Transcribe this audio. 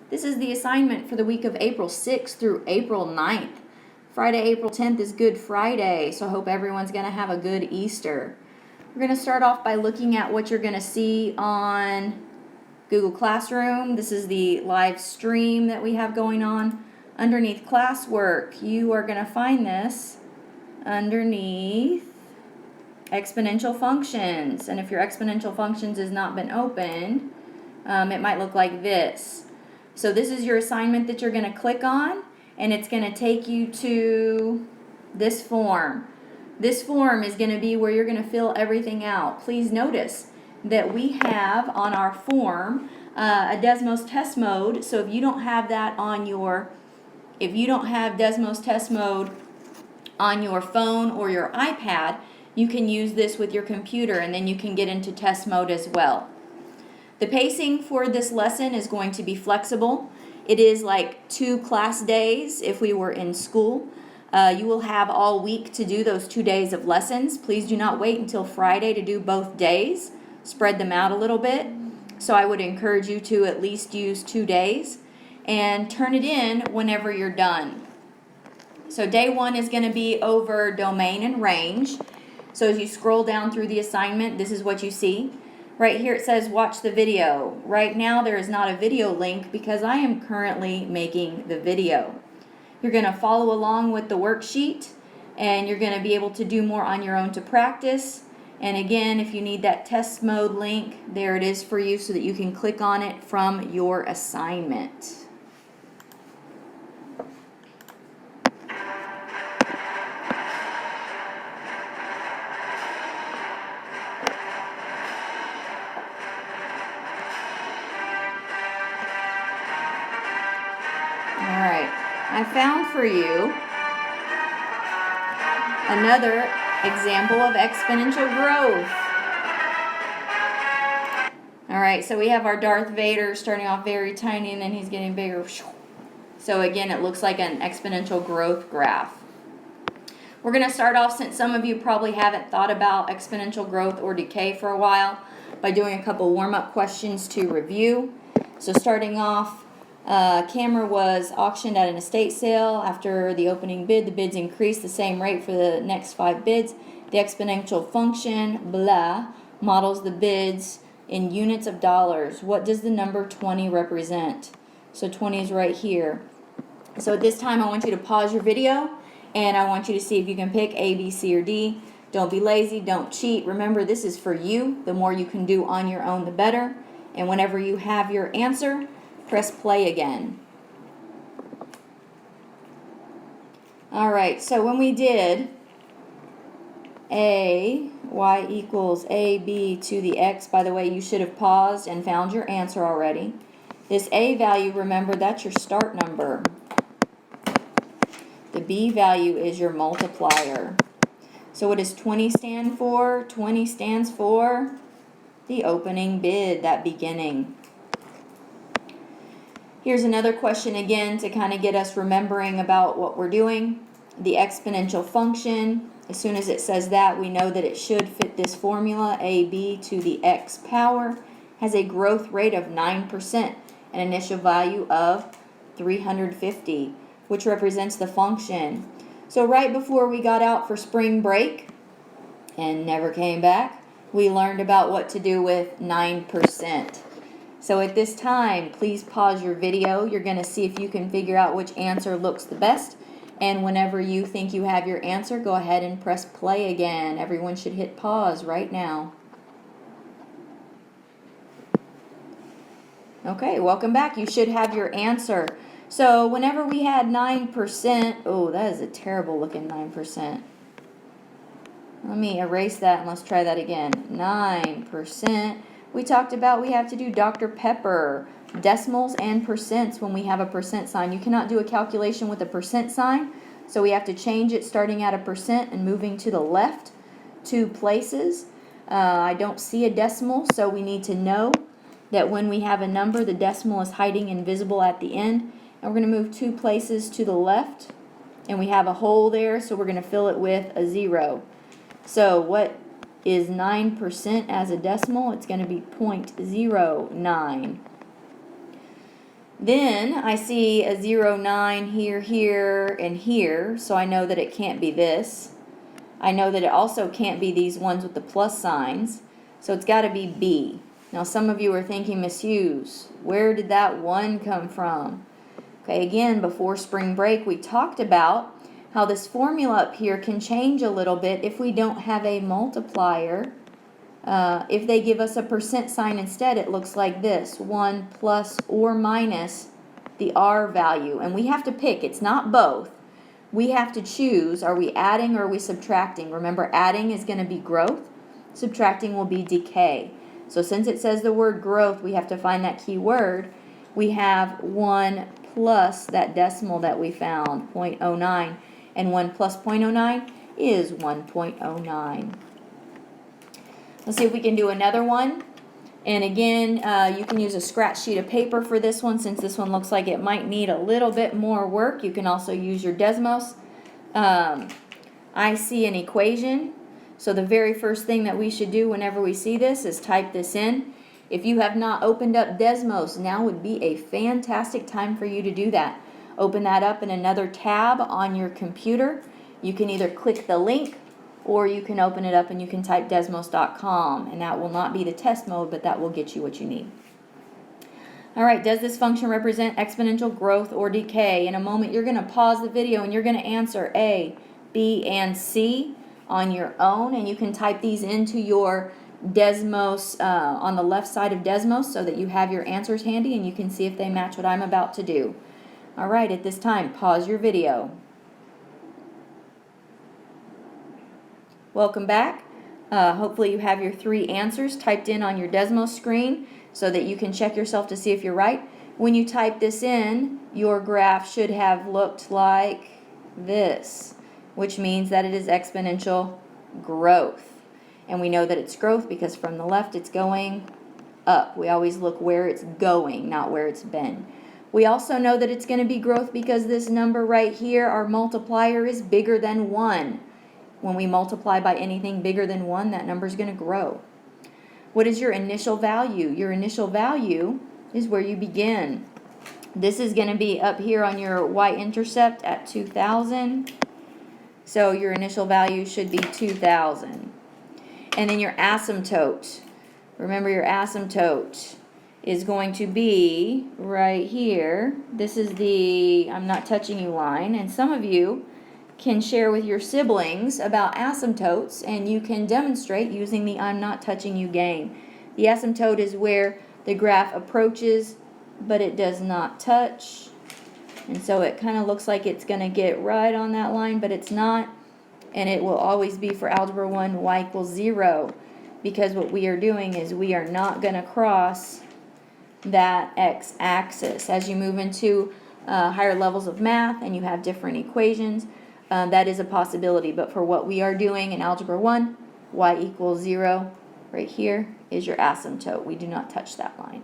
This is the assignment for the week of April 6th through April 9th. Friday, April 10th is Good Friday, so I hope everyone's going to have a good Easter. We're going to start off by looking at what you're going to see on Google Classroom. This is the live stream that we have going on. Underneath classwork, you are going to find this underneath exponential functions. And if your exponential functions has not been opened, it might look like this. So this is your assignment that you're going to click on, and it's going to take you to this form. This form is going to be where you're going to fill everything out. Please notice that we have on our form a Desmos test mode. So if you don't have that on your, if you don't have Desmos test mode on your phone or your iPad, you can use this with your computer, and then you can get into test mode as well. The pacing for this lesson is going to be flexible. It is like 2 class days if we were in school. You will have all week to do those 2 days of lessons. Please do not wait until Friday to do both days. Spread them out a little bit. So I would encourage you to at least use 2 days and turn it in whenever you're done. So day 1 is going to be over domain and range. So as you scroll down through the assignment, this is what you see. Right here it says watch the video. Right now there is not a video link because I am currently making the video. You're going to follow along with the worksheet, and you're going to be able to do more on your own to practice. And again, if you need that test mode link, there it is for you so that you can click on it from your assignment. Alright, I found for you another example of exponential growth. Alright, so we have our Darth Vader starting off very tiny and then he's getting bigger. So again, it looks like an exponential growth graph. We're going to start off, since some of you probably haven't thought about exponential growth or decay for a while, by doing a couple warm-up questions to review. So starting off, camera was auctioned at an estate sale. After the opening bid, the bids increased the same rate for the next 5 bids. The exponential function, blah, models the bids in units of dollars. What does the number 20 represent? So 20 is right here. So at this time, I want you to pause your video, and I want you to see if you can pick A, B, C, or D. Don't be lazy. Don't cheat. Remember, this is for you. The more you can do on your own, the better. And whenever you have your answer, press play again. Alright, so when we did y equals ab to the x, by the way, you should have paused and found your answer already. This a value, remember, that's your start number. The b value is your multiplier. So what does 20 stand for? 20 stands for the opening bid, that beginning. Here's another question again to kind of get us remembering about what we're doing. The exponential function, as soon as it says that, we know that it should fit this formula. AB to the x power has a growth rate of 9%, an initial value of 350, which represents the function. So right before we got out for spring break and never came back, we learned about what to do with 9%. So at this time, please pause your video. You're going to see if you can figure out which answer looks the best. And whenever you think you have your answer, go ahead and press play again. Everyone should hit pause right now. Okay, welcome back. You should have your answer. So whenever we had 9%, oh, that is a terrible looking 9%. Let me erase that and let's try that again. 9%. We talked about we have to do Dr. Pepper, decimals and percents when we have a percent sign. You cannot do a calculation with a percent sign, so we have to change it starting at a percent and moving to the left 2 places. I don't see a decimal, so we need to know that when we have a number, the decimal is hiding invisible at the end. And we're going to move 2 places to the left, and we have a hole there, so we're going to fill it with a 0. So what is 9% as a decimal? It's going to be 0.09. Then I see a 0, 9 here, here, and here, so I know that it can't be this. I know that it also can't be these ones with the plus signs, so it's got to be B. Now some of you are thinking, Miss Hughes, where did that 1 come from? Okay, again, before spring break we talked about how this formula up here can change a little bit if we don't have a multiplier. If they give us a percent sign instead, it looks like this: 1 plus or minus the R value. And we have to pick. It's not both. We have to choose, are we adding or are we subtracting? Remember, adding is going to be growth. Subtracting will be decay. So since it says the word growth, we have to find that key word. We have 1 plus that decimal that we found, 0.09. And 1 plus 0.09 is 1.09. Let's see if we can do another one. And again, you can use a scratch sheet of paper for this one, since this one looks like it might need a little bit more work. You can also use your Desmos. I see an equation. So the very first thing that we should do whenever we see this is type this in. If you have not opened up Desmos, now would be a fantastic time for you to do that. Open that up in another tab on your computer. You can either click the link, or you can open it up and you can type desmos.com, and that will not be the test mode, but that will get you what you need. All right, does this function represent exponential growth or decay? In a moment, you're going to pause the video and you're going to answer A, B, and C on your own, and you can type these into your Desmos on the left side of Desmos so that you have your answers handy and you can see if they match what I'm about to do. All right, at this time, pause your video. Welcome back. Hopefully you have your 3 answers typed in on your Desmos screen so that you can check yourself to see if you're right. When you type this in, your graph should have looked like this, which means that it is exponential growth. And we know that it's growth because from the left it's going up. We always look where it's going, not where it's been. We also know that it's going to be growth because this number right here, our multiplier, is bigger than 1. When we multiply by anything bigger than 1, that number is going to grow. What is your initial value? Your initial value is where you begin. This is going to be up here on your y-intercept at 2,000. So your initial value should be 2,000. And then your asymptote. Remember, your asymptote is going to be right here. This is the I'm not touching you line. And some of you can share with your siblings about asymptotes, and you can demonstrate using the I'm not touching you game. The asymptote is where the graph approaches, but it does not touch. And so it kind of looks like it's going to get right on that line, but it's not. And it will always be for Algebra 1, y equals 0, because what we are doing is we are not going to cross that x-axis. As you move into higher levels of math and you have different equations, that is a possibility. But for what we are doing in Algebra 1, y equals 0, right here is your asymptote. We do not touch that line.